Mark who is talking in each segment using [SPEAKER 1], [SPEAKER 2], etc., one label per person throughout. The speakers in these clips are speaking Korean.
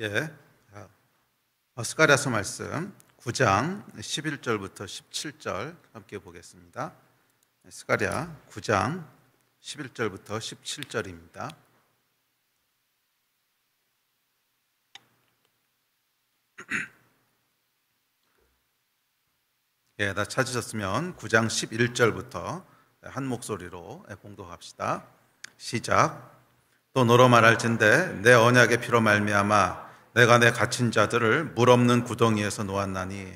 [SPEAKER 1] 예, 스가랴서 말씀 9장 11절부터 17절 함께 보겠습니다. 스가랴 9장 11절부터 17절입니다. 예, 다 찾으셨으면 9장 11절부터 한 목소리로 봉독합시다. 시작. 또 너로 말할진대 내 언약의 피로 말미암아 내가 내 갇힌 자들을 물 없는 구덩이에서 놓았나니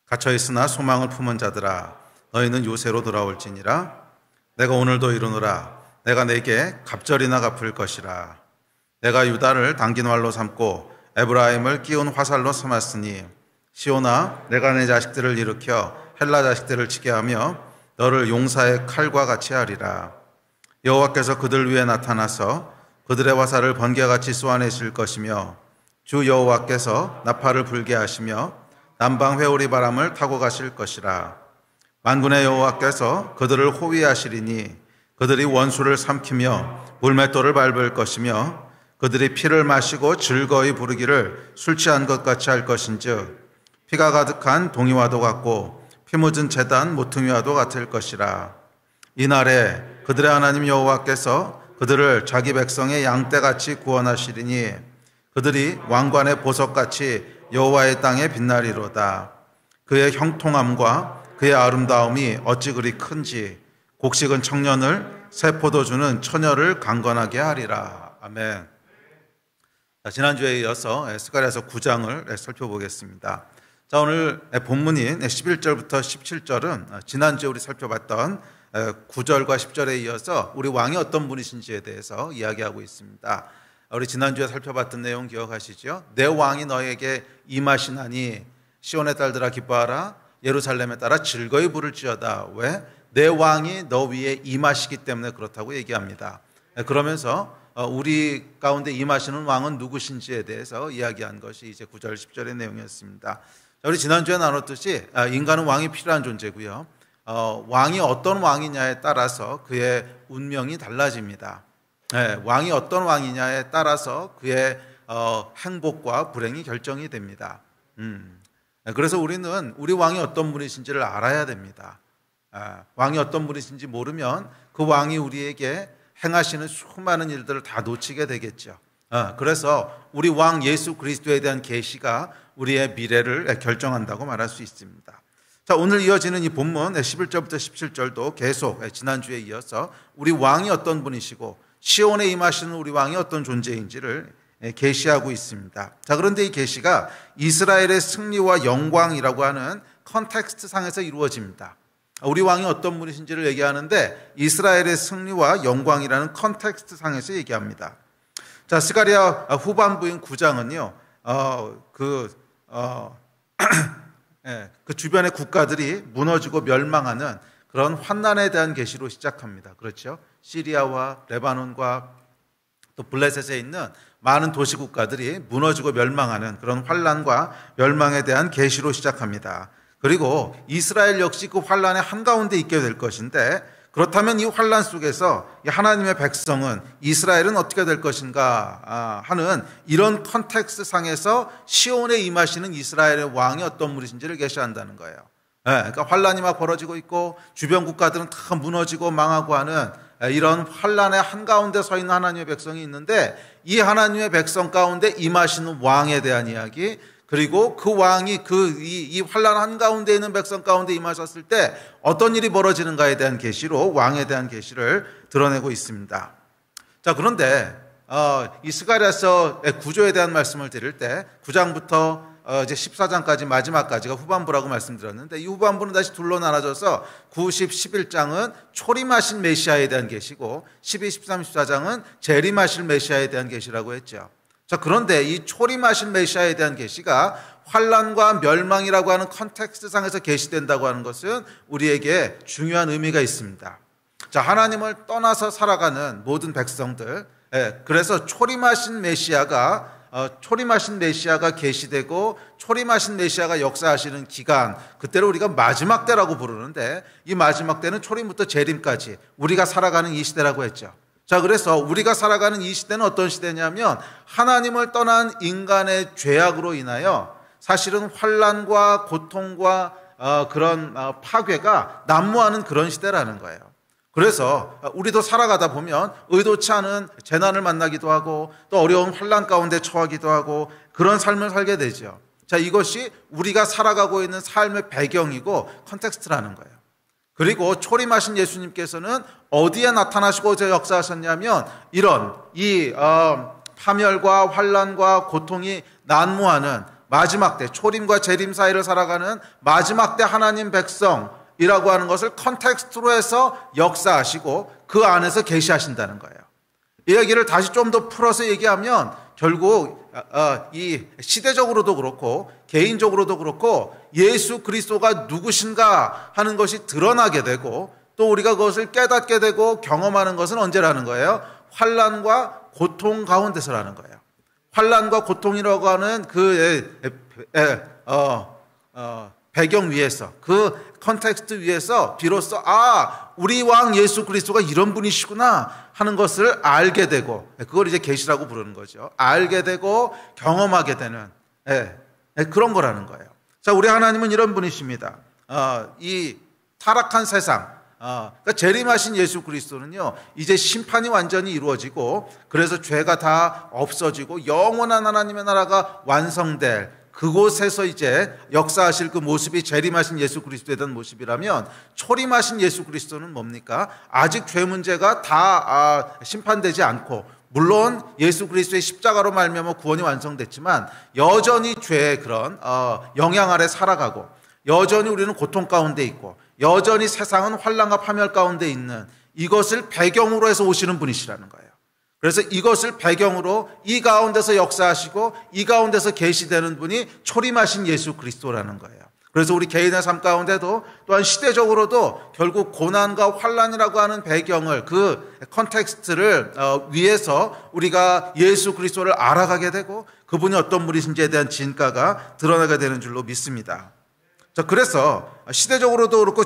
[SPEAKER 1] 갇혀 있으나 소망을 품은 자들아 너희는 요새로 돌아올지니라. 내가 오늘도 이르노라 내가 내게 갑절이나 갚을 것이라. 내가 유다를 당긴 활로 삼고 에브라임을 끼운 화살로 삼았으니 시온아 내가 내 자식들을 일으켜 헬라 자식들을 치게 하며 너를 용사의 칼과 같이 하리라. 여호와께서 그들 위에 나타나서 그들의 화살을 번개같이 쏘아내실 것이며 주 여호와께서 나팔을 불게 하시며 남방 회오리 바람을 타고 가실 것이라. 만군의 여호와께서 그들을 호위하시리니 그들이 원수를 삼키며 물맷돌을 밟을 것이며 그들이 피를 마시고 즐거이 부르기를 술 취한 것 같이 할 것인즉 피가 가득한 동이와도 같고 피 묻은 제단 모퉁이와도 같을 것이라. 이날에 그들의 하나님 여호와께서 그들을 자기 백성의 양떼같이 구원하시리니 그들이 왕관의 보석같이 여호와의 땅에 빛나리로다. 그의 형통함과 그의 아름다움이 어찌 그리 큰지 곡식은 청년을 새 포도주는 처녀를 강건하게 하리라. 아멘. 지난주에 이어서 스가랴서 9장을 살펴보겠습니다. 자, 오늘 본문인 11절부터 17절은 지난주에 우리 살펴봤던 9절과 10절에 이어서 우리 왕이 어떤 분이신지에 대해서 이야기하고 있습니다. 우리 지난주에 살펴봤던 내용 기억하시죠? 내 왕이 너에게 임하시나니 시온의 딸들아 기뻐하라. 예루살렘에 따라 즐거이 부를지어다. 왜? 내 왕이 너 위에 임하시기 때문에 그렇다고 얘기합니다. 그러면서 우리 가운데 임하시는 왕은 누구신지에 대해서 이야기한 것이 이제 9절 10절의 내용이었습니다. 우리 지난주에 나눴듯이 인간은 왕이 필요한 존재고요. 왕이 어떤 왕이냐에 따라서 그의 운명이 달라집니다. 네, 왕이 어떤 왕이냐에 따라서 그의 행복과 불행이 결정이 됩니다. 그래서 우리는 우리 왕이 어떤 분이신지를 알아야 됩니다. 왕이 어떤 분이신지 모르면 그 왕이 우리에게 행하시는 수많은 일들을 다 놓치게 되겠죠. 그래서 우리 왕 예수 그리스도에 대한 계시가 우리의 미래를 결정한다고 말할 수 있습니다. 자, 오늘 이어지는 이 본문 11절부터 17절도 계속 지난주에 이어서 우리 왕이 어떤 분이시고 시온에 임하시는 우리 왕이 어떤 존재인지를 계시하고 있습니다. 자, 그런데 이 계시가 이스라엘의 승리와 영광이라고 하는 컨텍스트 상에서 이루어집니다. 우리 왕이 어떤 분이신지를 얘기하는데 이스라엘의 승리와 영광이라는 컨텍스트 상에서 얘기합니다. 자, 스가랴 후반부인 9장은요, 그 주변의 국가들이 무너지고 멸망하는 그런 환난에 대한 계시로 시작합니다. 그렇죠? 시리아와 레바논과 또 블레셋에 있는 많은 도시 국가들이 무너지고 멸망하는 그런 환난과 멸망에 대한 계시로 시작합니다. 그리고 이스라엘 역시 그 환난의 한가운데 있게 될 것인데 그렇다면 이 환난 속에서 하나님의 백성은 이스라엘은 어떻게 될 것인가 하는 이런 컨텍스트 상에서 시온에 임하시는 이스라엘의 왕이 어떤 분이신지를 계시한다는 거예요. 그러니까 환난이 막 벌어지고 있고 주변 국가들은 다 무너지고 망하고 하는 이런 환난의 한가운데 서 있는 하나님의 백성이 있는데 이 하나님의 백성 가운데 임하시는 왕에 대한 이야기, 그리고 그 왕이 이 환난 한가운데 있는 백성 가운데 임하셨을 때 어떤 일이 벌어지는가에 대한 계시로 왕에 대한 계시를 드러내고 있습니다. 자, 그런데 이 스가랴서의 구조에 대한 말씀을 드릴 때 9장부터 이제 14장까지 마지막까지가 후반부라고 말씀드렸는데 이 후반부는 다시 둘로 나눠져서 9, 10, 11장은 초림하신 메시아에 대한 계시고 12, 13, 14장은 재림하실 메시아에 대한 계시라고 했죠. 자, 그런데 이 초림하신 메시아에 대한 계시가 환난과 멸망이라고 하는 컨텍스트 상에서 계시된다고 하는 것은 우리에게 중요한 의미가 있습니다. 자, 하나님을 떠나서 살아가는 모든 백성들, 그래서 초림하신 메시아가 계시되고 초림하신 메시아가 역사하시는 기간, 그때를 우리가 마지막 때라고 부르는데 이 마지막 때는 초림부터 재림까지 우리가 살아가는 이 시대라고 했죠. 자, 그래서 우리가 살아가는 이 시대는 어떤 시대냐면 하나님을 떠난 인간의 죄악으로 인하여 사실은 환난과 고통과 그런 파괴가 난무하는 그런 시대라는 거예요. 그래서 우리도 살아가다 보면 의도치 않은 재난을 만나기도 하고 또 어려운 환난 가운데 처하기도 하고 그런 삶을 살게 되죠. 자, 이것이 우리가 살아가고 있는 삶의 배경이고 컨텍스트라는 거예요. 그리고 초림하신 예수님께서는 어디에 나타나시고 역사하셨냐면 이런 파멸과 환난과 고통이 난무하는 마지막 때, 초림과 재림 사이를 살아가는 마지막 때 하나님 백성이라고 하는 것을 컨텍스트로 해서 역사하시고 그 안에서 계시하신다는 거예요. 이 얘기를 다시 좀 더 풀어서 얘기하면 결국 이 시대적으로도 그렇고 개인적으로도 그렇고 예수 그리스도가 누구신가 하는 것이 드러나게 되고 또 우리가 그것을 깨닫게 되고 경험하는 것은 언제라는 거예요? 환난과 고통 가운데서라는 거예요. 환난과 고통이라고 하는 그 배경 위에서, 그 컨텍스트 위에서 비로소 우리 왕 예수 그리스도가 이런 분이시구나 하는 것을 알게 되고, 그걸 이제 계시라고 부르는 거죠. 알게 되고 경험하게 되는 그런 거라는 거예요. 자, 우리 하나님은 이런 분이십니다. 이 타락한 세상, 그러니까 재림하신 예수 그리스도는요, 이제 심판이 완전히 이루어지고 그래서 죄가 다 없어지고 영원한 하나님의 나라가 완성될 그곳에서 이제 역사하실 그 모습이 재림하신 예수 그리스도에 대한 모습이라면, 초림하신 예수 그리스도는 뭡니까? 아직 죄 문제가 다 심판되지 않고, 물론 예수 그리스도의 십자가로 말미암아 구원이 완성됐지만 여전히 죄의 그런 영향 아래 살아가고, 여전히 우리는 고통 가운데 있고, 여전히 세상은 환난과 파멸 가운데 있는 이것을 배경으로 해서 오시는 분이시라는 거예요. 그래서 이것을 배경으로 이 가운데서 역사하시고 이 가운데서 계시되는 분이 초림하신 예수 그리스도라는 거예요. 그래서 우리 개인의 삶 가운데도 또한 시대적으로도 결국 고난과 환난이라고 하는 배경을, 그 컨텍스트를 위해서 우리가 예수 그리스도를 알아가게 되고 그분이 어떤 분이신지에 대한 진가가 드러나게 되는 줄로 믿습니다. 자, 그래서 시대적으로도 그렇고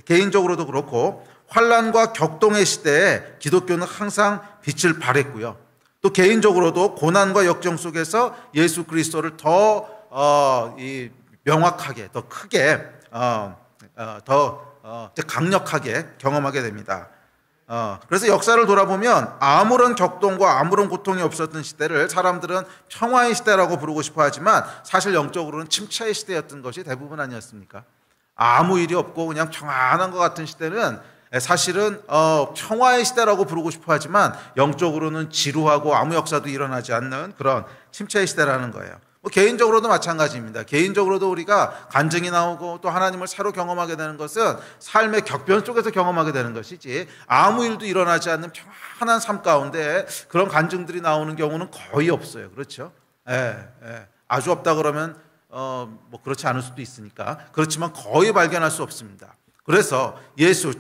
[SPEAKER 1] 개인적으로도 그렇고 환난과 격동의 시대에 기독교는 항상 빛을 발했고요. 또 개인적으로도 고난과 역경 속에서 예수 그리스도를 더 명확하게, 더 크게, 더 강력하게 경험하게 됩니다. 그래서 역사를 돌아보면 아무런 격동과 아무런 고통이 없었던 시대를 사람들은 평화의 시대라고 부르고 싶어 하지만 사실 영적으로는 침체의 시대였던 것이 대부분 아니었습니까? 아무 일이 없고 그냥 평안한 것 같은 시대는 사실은 평화의 시대라고 부르고 싶어 하지만 영적으로는 지루하고 아무 역사도 일어나지 않는 그런 침체의 시대라는 거예요. 개인적으로도 마찬가지입니다. 개인적으로도 우리가 간증이 나오고 또 하나님을 새로 경험하게 되는 것은 삶의 격변 속에서 경험하게 되는 것이지, 아무 일도 일어나지 않는 평안한 삶 가운데 그런 간증들이 나오는 경우는 거의 없어요. 그렇죠? 아주 없다 그러면 그렇지 않을 수도 있으니까, 그렇지만 거의 발견할 수 없습니다. 그래서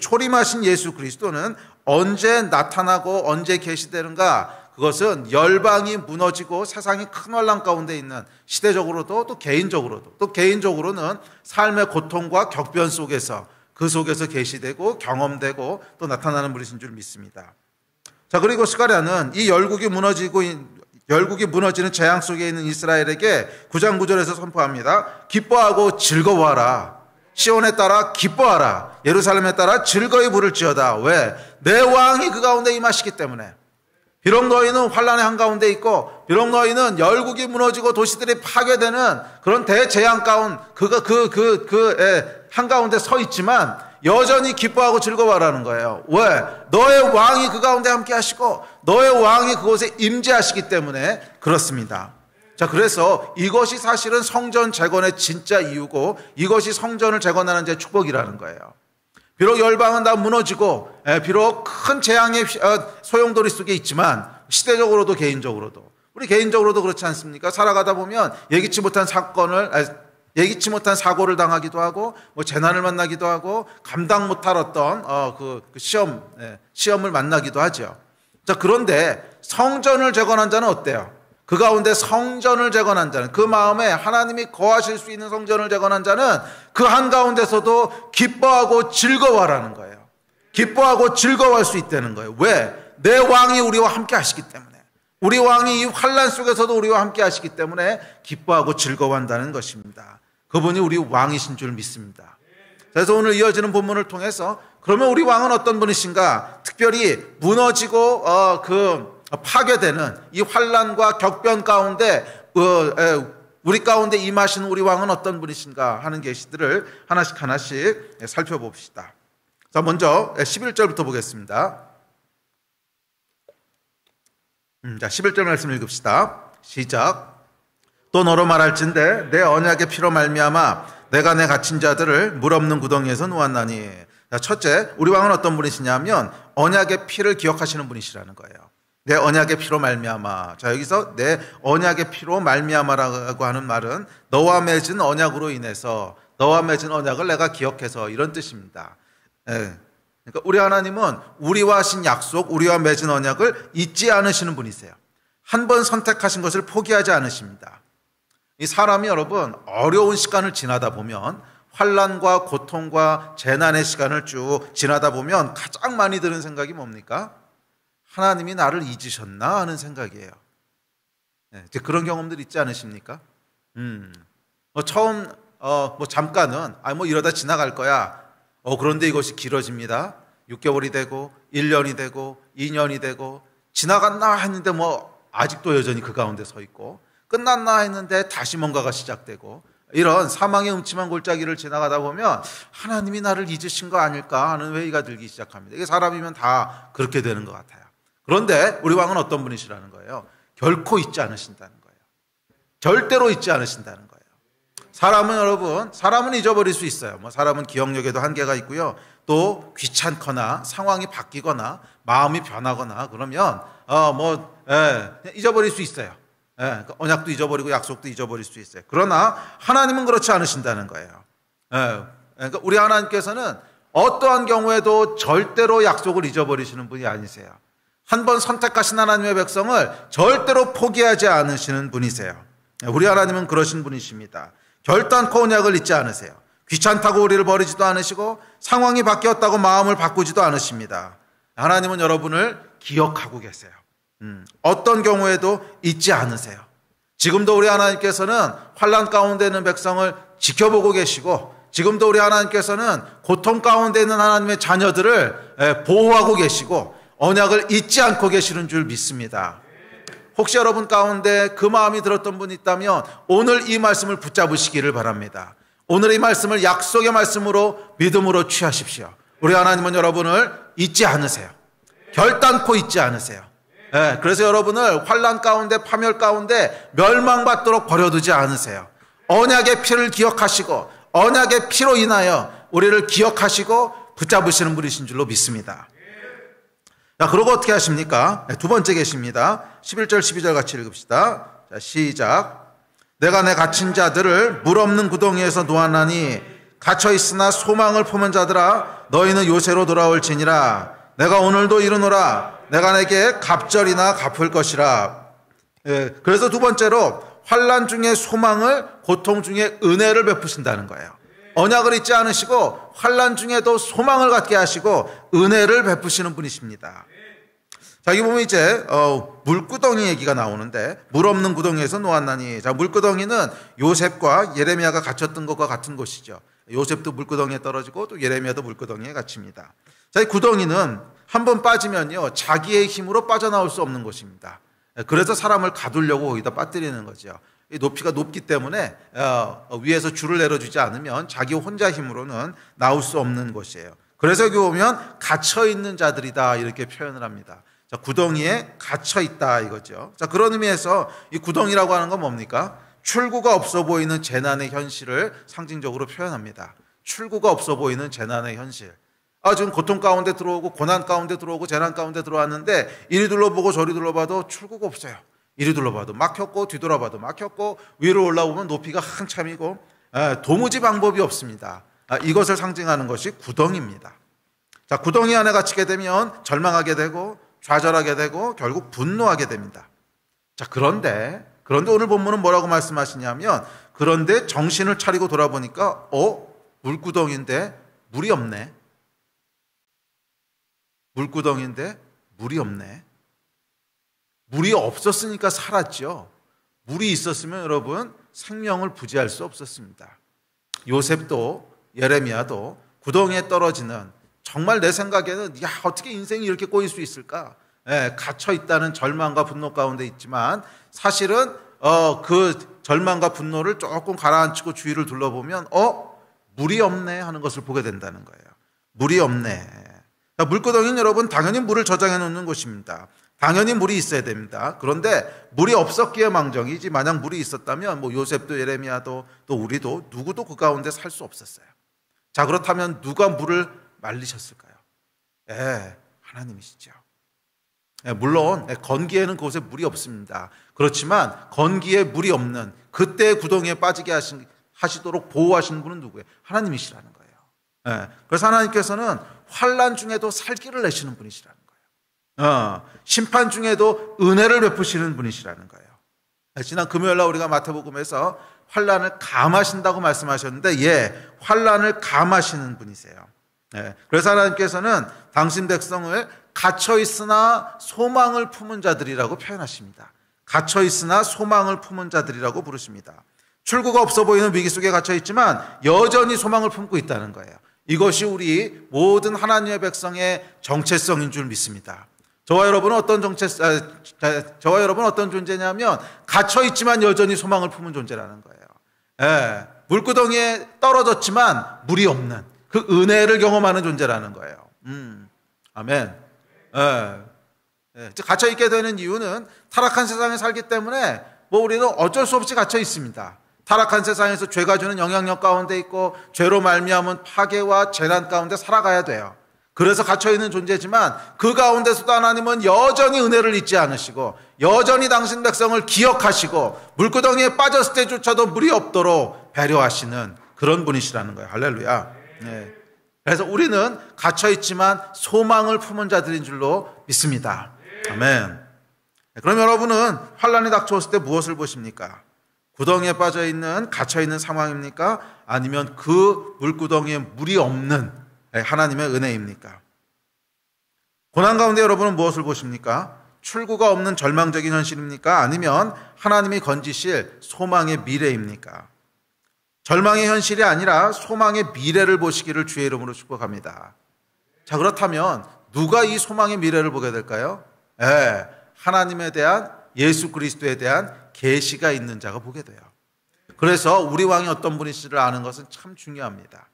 [SPEAKER 1] 초림하신 예수 그리스도는 언제 나타나고 언제 계시되는가? 그것은 열방이 무너지고 세상이 큰 환난 가운데 있는 시대적으로도 또 개인적으로는 삶의 고통과 격변 속에서, 그 속에서 계시되고 경험되고 또 나타나는 분이신 줄 믿습니다. 자, 그리고 스가랴는 이 열국이 무너지는 재앙 속에 있는 이스라엘에게 9장 9절에서 선포합니다. 기뻐하고 즐거워하라. 시온에 따라 기뻐하라. 예루살렘에 따라 즐거이 부를지어다. 왜? 내 왕이 그 가운데 임하시기 때문에. 비록 너희는 환난의 한가운데 있고, 비록 너희는 열국이 무너지고 도시들이 파괴되는 그런 대재앙 가운데 한가운데 서 있지만 여전히 기뻐하고 즐거워하라는 거예요. 왜? 너의 왕이 그 가운데 함께 하시고 너의 왕이 그곳에 임재하시기 때문에 그렇습니다. 자, 그래서 이것이 사실은 성전 재건의 진짜 이유고, 이것이 성전을 재건하는 제 축복이라는 거예요. 비록 열방은 다 무너지고, 비록 큰 재앙의 소용돌이 속에 있지만, 시대적으로도 개인적으로도, 우리 개인적으로도 그렇지 않습니까? 살아가다 보면 예기치 못한 사고를 당하기도 하고, 재난을 만나기도 하고, 감당 못할 어떤 시험을 만나기도 하죠. 자, 그런데 성전을 재건한 자는 어때요? 그 가운데 성전을 재건한 자는, 그 마음에 하나님이 거하실 수 있는 성전을 재건한 자는 그 한가운데서도 기뻐하고 즐거워하라는 거예요. 기뻐하고 즐거워할 수 있다는 거예요. 왜? 내 왕이 우리와 함께 하시기 때문에, 우리 왕이 이 환난 속에서도 우리와 함께 하시기 때문에 기뻐하고 즐거워한다는 것입니다. 그분이 우리 왕이신 줄 믿습니다. 그래서 오늘 이어지는 본문을 통해서 그러면 우리 왕은 어떤 분이신가? 특별히 무너지고 파괴되는 이 환난과 격변 가운데 우리 가운데 임하시는 우리 왕은 어떤 분이신가 하는 계시들을 하나씩 살펴봅시다. 자, 먼저 11절부터 보겠습니다. 자, 11절 말씀 읽읍시다. 시작. 또 너로 말할진대 내 언약의 피로 말미암아 내가 내 갇힌 자들을 물 없는 구덩이에서 놓았나니. 자, 첫째, 우리 왕은 어떤 분이시냐면 언약의 피를 기억하시는 분이시라는 거예요. 내 언약의 피로 말미암아. 자, 여기서 내 언약의 피로 말미암아라고 하는 말은 너와 맺은 언약으로 인해서, 너와 맺은 언약을 내가 기억해서, 이런 뜻입니다. 그러니까 우리 하나님은 우리와 하신 약속, 우리와 맺은 언약을 잊지 않으시는 분이세요. 한 번 선택하신 것을 포기하지 않으십니다. 이 사람이 여러분 어려운 시간을 지나다 보면, 환난과 고통과 재난의 시간을 쭉 지나다 보면 가장 많이 드는 생각이 뭡니까? 하나님이 나를 잊으셨나 하는 생각이에요. 이제 그런 경험들 있지 않으십니까? 처음 잠깐은 이러다 지나갈 거야. 그런데 이것이 길어집니다. 6개월이 되고 1년이 되고 2년이 되고, 지나갔나 했는데 아직도 여전히 그 가운데 서 있고, 끝났나 했는데 다시 뭔가가 시작되고, 이런 사망의 음침한 골짜기를 지나가다 보면 하나님이 나를 잊으신 거 아닐까 하는 회의가 들기 시작합니다. 이게 사람이면 다 그렇게 되는 것 같아요. 그런데 우리 왕은 어떤 분이시라는 거예요? 결코 잊지 않으신다는 거예요. 절대로 잊지 않으신다는 거예요. 사람은 여러분, 사람은 잊어버릴 수 있어요. 사람은 기억력에도 한계가 있고요. 또 귀찮거나 상황이 바뀌거나 마음이 변하거나 그러면 잊어버릴 수 있어요. 언약도 잊어버리고 약속도 잊어버릴 수 있어요. 그러나 하나님은 그렇지 않으신다는 거예요. 그러니까 우리 하나님께서는 어떠한 경우에도 절대로 약속을 잊어버리시는 분이 아니세요. 한 번 선택하신 하나님의 백성을 절대로 포기하지 않으시는 분이세요. 우리 하나님은 그러신 분이십니다. 결단코 언약을 잊지 않으세요. 귀찮다고 우리를 버리지도 않으시고 상황이 바뀌었다고 마음을 바꾸지도 않으십니다. 하나님은 여러분을 기억하고 계세요. 어떤 경우에도 잊지 않으세요. 지금도 우리 하나님께서는 환난 가운데 있는 백성을 지켜보고 계시고, 지금도 우리 하나님께서는 고통 가운데 있는 하나님의 자녀들을 보호하고 계시고 언약을 잊지 않고 계시는 줄 믿습니다. 혹시 여러분 가운데 그 마음이 들었던 분이 있다면 오늘 이 말씀을 붙잡으시기를 바랍니다. 오늘 이 말씀을 약속의 말씀으로 믿음으로 취하십시오. 우리 하나님은 여러분을 잊지 않으세요. 결단코 잊지 않으세요. 그래서 여러분을 환난 가운데, 파멸 가운데 멸망받도록 버려두지 않으세요. 언약의 피를 기억하시고 언약의 피로 인하여 우리를 기억하시고 붙잡으시는 분이신 줄로 믿습니다. 자, 그러고 어떻게 하십니까? 두 번째 계십니다. 11절 12절 같이 읽읍시다. 자, 시작. 내가 내 갇힌 자들을 물 없는 구덩이에서 놓았나니 갇혀있으나 소망을 품은 자들아 너희는 요새로 돌아올지니라. 내가 오늘도 이르노라. 내가 내게 갑절이나 갚을 것이라. 그래서 두 번째로 환난 중에 소망을, 고통 중에 은혜를 베푸신다는 거예요. 언약을 잊지 않으시고 환난 중에도 소망을 갖게 하시고 은혜를 베푸시는 분이십니다. 자, 여기 보면 이제 물구덩이 얘기가 나오는데, 물 없는 구덩이에서 놓았나니. 자, 물구덩이는 요셉과 예레미야가 갇혔던 것과 같은 곳이죠. 요셉도 물구덩이에 떨어지고 또 예레미야도 물구덩이에 갇힙니다. 자, 이 구덩이는 한번 빠지면요 자기의 힘으로 빠져나올 수 없는 곳입니다. 그래서 사람을 가두려고 거기다 빠뜨리는 거죠. 이 높이가 높기 때문에 위에서 줄을 내려주지 않으면 자기 혼자 힘으로는 나올 수 없는 곳이에요. 그래서 여기 보면 갇혀있는 자들이다 이렇게 표현을 합니다. 자, 구덩이에 갇혀있다 이거죠. 자, 그런 의미에서 이 구덩이라고 하는 건 뭡니까? 출구가 없어 보이는 재난의 현실을 상징적으로 표현합니다. 출구가 없어 보이는 재난의 현실. 지금 고통 가운데 들어오고 고난 가운데 들어오고 재난 가운데 들어왔는데 이리 둘러보고 저리 둘러봐도 출구가 없어요. 이리 둘러봐도 막혔고 뒤돌아봐도 막혔고 위로 올라오면 높이가 한참이고 도무지 방법이 없습니다. 이것을 상징하는 것이 구덩이입니다. 자, 구덩이 안에 갇히게 되면 절망하게 되고 좌절하게 되고 결국 분노하게 됩니다. 자, 그런데 오늘 본문은 뭐라고 말씀하시냐면, 그런데 정신을 차리고 돌아보니까 물구덩이인데 물이 없네. 물구덩이인데 물이 없네. 물이 없었으니까 살았죠. 물이 있었으면 여러분 생명을 부지할 수 없었습니다. 요셉도 예레미야도 구덩이에 떨어지는, 정말 내 생각에는 어떻게 인생이 이렇게 꼬일 수 있을까? 갇혀 있다는 절망과 분노 가운데 있지만 사실은 그 절망과 분노를 조금 가라앉히고 주위를 둘러보면 물이 없네 하는 것을 보게 된다는 거예요. 물이 없네. 물구덩이는 여러분 당연히 물을 저장해 놓는 곳입니다. 당연히 물이 있어야 됩니다. 그런데 물이 없었기에 망정이지, 만약 물이 있었다면 요셉도 예레미야도 또 우리도 누구도 그 가운데 살 수 없었어요. 자, 그렇다면 누가 물을 말리셨을까요? 하나님이시죠. 물론 건기에는 그곳에 물이 없습니다. 그렇지만 건기에 물이 없는 그때 구덩이에 빠지게 하시도록 보호하시는 분은 누구예요? 하나님이시라는 거예요. 그래서 하나님께서는 환난 중에도 살 길을 내시는 분이시라는 거예요. 심판 중에도 은혜를 베푸시는 분이시라는 거예요. 지난 금요일날 우리가 마태복음에서 환난을 감하신다고 말씀하셨는데, 환난을 감하시는 분이세요. 그래서 하나님께서는 당신 백성을 갇혀 있으나 소망을 품은 자들이라고 표현하십니다. 갇혀 있으나 소망을 품은 자들이라고 부르십니다. 출구가 없어 보이는 위기 속에 갇혀 있지만 여전히 소망을 품고 있다는 거예요. 이것이 우리 모든 하나님의 백성의 정체성인 줄 믿습니다. 저와 여러분은 어떤 존재냐면 갇혀 있지만 여전히 소망을 품은 존재라는 거예요. 물구덩이에 떨어졌지만 물이 없는 그 은혜를 경험하는 존재라는 거예요. 아멘. 갇혀 있게 되는 이유는 타락한 세상에 살기 때문에 우리는 어쩔 수 없이 갇혀 있습니다. 타락한 세상에서 죄가 주는 영향력 가운데 있고 죄로 말미암은 파괴와 재난 가운데 살아가야 돼요. 그래서 갇혀있는 존재지만 그 가운데서도 하나님은 여전히 은혜를 잊지 않으시고 여전히 당신 백성을 기억하시고 물구덩이에 빠졌을 때조차도 물이 없도록 배려하시는 그런 분이시라는 거예요. 할렐루야. 그래서 우리는 갇혀있지만 소망을 품은 자들인 줄로 믿습니다. 아멘. 그럼 여러분은 환난이 닥쳐왔을 때 무엇을 보십니까? 구덩이에 빠져있는, 갇혀있는 상황입니까? 아니면 그 물구덩이에 물이 없는 하나님의 은혜입니까? 고난 가운데 여러분은 무엇을 보십니까? 출구가 없는 절망적인 현실입니까? 아니면 하나님이 건지실 소망의 미래입니까? 절망의 현실이 아니라 소망의 미래를 보시기를 주의 이름으로 축복합니다. 자, 그렇다면 누가 이 소망의 미래를 보게 될까요? 하나님에 대한, 예수 그리스도에 대한 계시가 있는 자가 보게 돼요. 그래서 우리 왕이 어떤 분이신지를 아는 것은 참 중요합니다.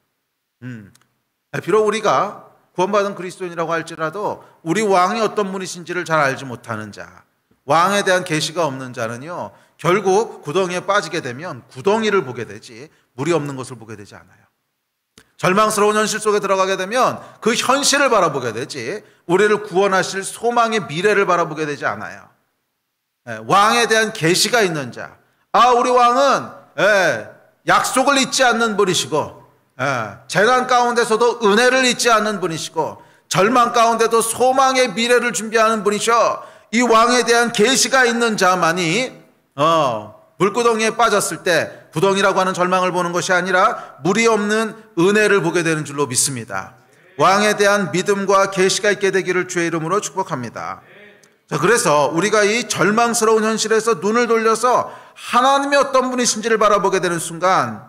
[SPEAKER 1] 비록 우리가 구원받은 그리스도인이라고 할지라도 우리 왕이 어떤 분이신지를 잘 알지 못하는 자, 왕에 대한 계시가 없는 자는요, 결국 구덩이에 빠지게 되면 구덩이를 보게 되지 물이 없는 것을 보게 되지 않아요. 절망스러운 현실 속에 들어가게 되면 그 현실을 바라보게 되지 우리를 구원하실 소망의 미래를 바라보게 되지 않아요. 왕에 대한 계시가 있는 자, 우리 왕은 약속을 잊지 않는 분이시고 재난 가운데서도 은혜를 잊지 않는 분이시고 절망 가운데도 소망의 미래를 준비하는 분이셔. 이 왕에 대한 계시가 있는 자만이 물구덩이에 빠졌을 때 구덩이라고 하는 절망을 보는 것이 아니라 물이 없는 은혜를 보게 되는 줄로 믿습니다. 왕에 대한 믿음과 계시가 있게 되기를 주의 이름으로 축복합니다. 자, 그래서 우리가 이 절망스러운 현실에서 눈을 돌려서 하나님이 어떤 분이신지를 바라보게 되는 순간,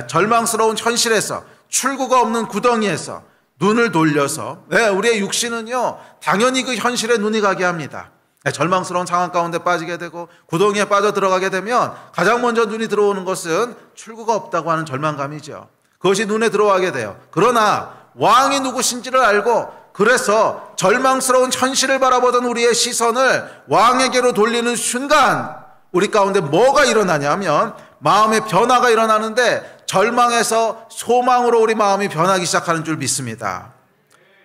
[SPEAKER 1] 절망스러운 현실에서, 출구가 없는 구덩이에서 눈을 돌려서, 우리의 육신은요 당연히 그 현실에 눈이 가게 합니다. 절망스러운 상황 가운데 빠지게 되고 구덩이에 빠져 들어가게 되면 가장 먼저 눈이 들어오는 것은 출구가 없다고 하는 절망감이죠. 그것이 눈에 들어가게 돼요. 그러나 왕이 누구신지를 알고, 그래서 절망스러운 현실을 바라보던 우리의 시선을 왕에게로 돌리는 순간 우리 가운데 뭐가 일어나냐면 마음의 변화가 일어나는데, 절망에서 소망으로 우리 마음이 변하기 시작하는 줄 믿습니다.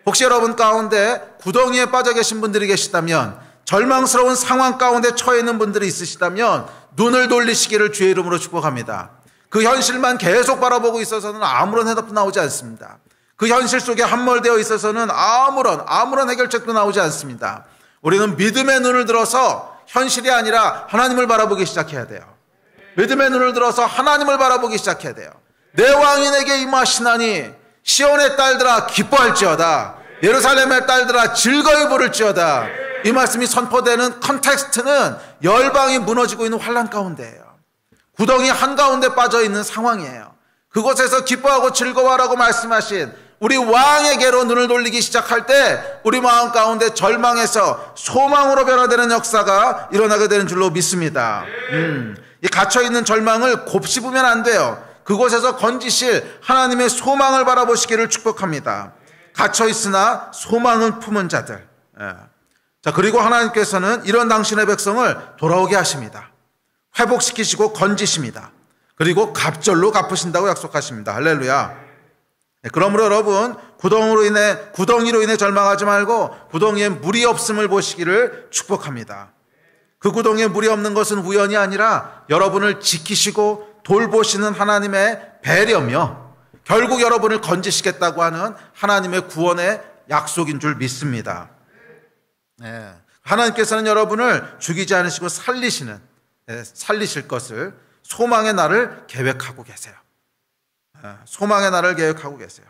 [SPEAKER 1] 혹시 여러분 가운데 구덩이에 빠져 계신 분들이 계시다면, 절망스러운 상황 가운데 처해 있는 분들이 있으시다면 눈을 돌리시기를 주의 이름으로 축복합니다. 그 현실만 계속 바라보고 있어서는 아무런 해답도 나오지 않습니다. 그 현실 속에 함몰되어 있어서는 아무런 해결책도 나오지 않습니다. 우리는 믿음의 눈을 들어서 현실이 아니라 하나님을 바라보기 시작해야 돼요. 믿음의 눈을 들어서 하나님을 바라보기 시작해야 돼요. 내 왕이 내게 임하시나니 시온의 딸들아 기뻐할지어다. 예루살렘의 딸들아 즐거이 부를지어다. 이 말씀이 선포되는 컨텍스트는 열방이 무너지고 있는 환난 가운데예요. 구덩이 한가운데 빠져있는 상황이에요. 그곳에서 기뻐하고 즐거워하라고 말씀하신 우리 왕에게로 눈을 돌리기 시작할 때 우리 마음 가운데 절망에서 소망으로 변화되는 역사가 일어나게 되는 줄로 믿습니다. 이 갇혀있는 절망을 곱씹으면 안 돼요. 그곳에서 건지실 하나님의 소망을 바라보시기를 축복합니다. 갇혀있으나 소망을 품은 자들. 자, 그리고 하나님께서는 이런 당신의 백성을 돌아오게 하십니다. 회복시키시고 건지십니다. 그리고 갑절로 갚으신다고 약속하십니다. 할렐루야. 그러므로 여러분, 구덩이로 인해 절망하지 말고 구덩이에 물이 없음을 보시기를 축복합니다. 그 구덩이에 물이 없는 것은 우연이 아니라 여러분을 지키시고 돌보시는 하나님의 배려며 결국 여러분을 건지시겠다고 하는 하나님의 구원의 약속인 줄 믿습니다. 하나님께서는 여러분을 죽이지 않으시고 살리실 것을 소망의 날을 계획하고 계세요. 소망의 날을 계획하고 계세요.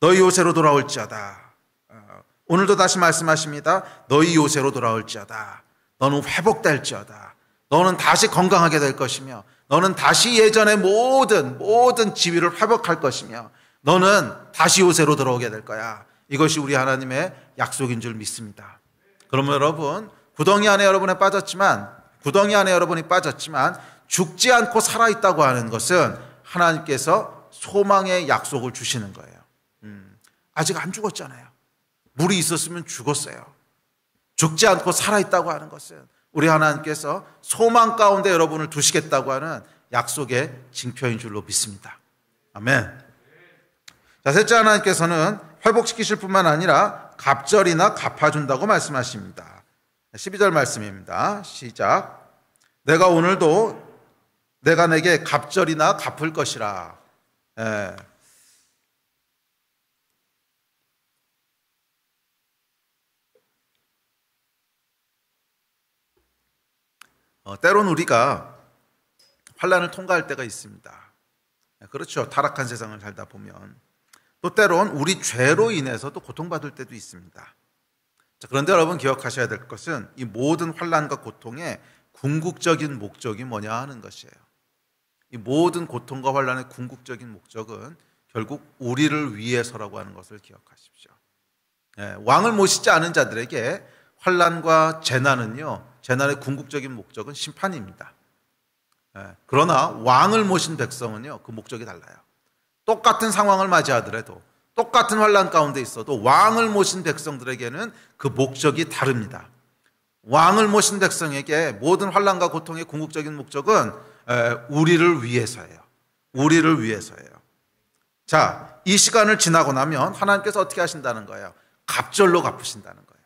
[SPEAKER 1] 너희 요새로 돌아올지어다. 오늘도 다시 말씀하십니다. 너희 요새로 돌아올지어다. 너는 회복될지어다. 너는 다시 건강하게 될 것이며 너는 다시 예전의 모든 지위를 회복할 것이며 너는 다시 요새로 들어오게 될 거야. 이것이 우리 하나님의 약속인 줄 믿습니다. 그러면 여러분, 구덩이 안에 여러분이 빠졌지만 죽지 않고 살아있다고 하는 것은 하나님께서 소망의 약속을 주시는 거예요. 아직 안 죽었잖아요. 물이 있었으면 죽었어요. 죽지 않고 살아있다고 하는 것은 우리 하나님께서 소망 가운데 여러분을 두시겠다고 하는 약속의 징표인 줄로 믿습니다. 아멘. 자, 셋째, 하나님께서는 회복시키실 뿐만 아니라 갑절이나 갚아준다고 말씀하십니다. 12절 말씀입니다. 시작. 내가 오늘도 내가 내게 갑절이나 갚을 것이라. 때론 우리가 환난을 통과할 때가 있습니다. 그렇죠. 타락한 세상을 살다 보면 또 때론 우리 죄로 인해서 또 고통받을 때도 있습니다. 자, 그런데 여러분 기억하셔야 될 것은 이 모든 환난과 고통의 궁극적인 목적이 뭐냐 하는 것이에요. 이 모든 고통과 환난의 궁극적인 목적은 결국 우리를 위해서라고 하는 것을 기억하십시오. 왕을 모시지 않은 자들에게 환난과 재난의 궁극적인 목적은 심판입니다. 그러나 왕을 모신 백성은요, 그 목적이 달라요. 똑같은 상황을 맞이하더라도 똑같은 환난 가운데 있어도 왕을 모신 백성들에게는 그 목적이 다릅니다. 왕을 모신 백성에게 모든 환난과 고통의 궁극적인 목적은 우리를 위해서예요. 우리를 위해서예요. 자, 이 시간을 지나고 나면 하나님께서 어떻게 하신다는 거예요? 갑절로 갚으신다는 거예요.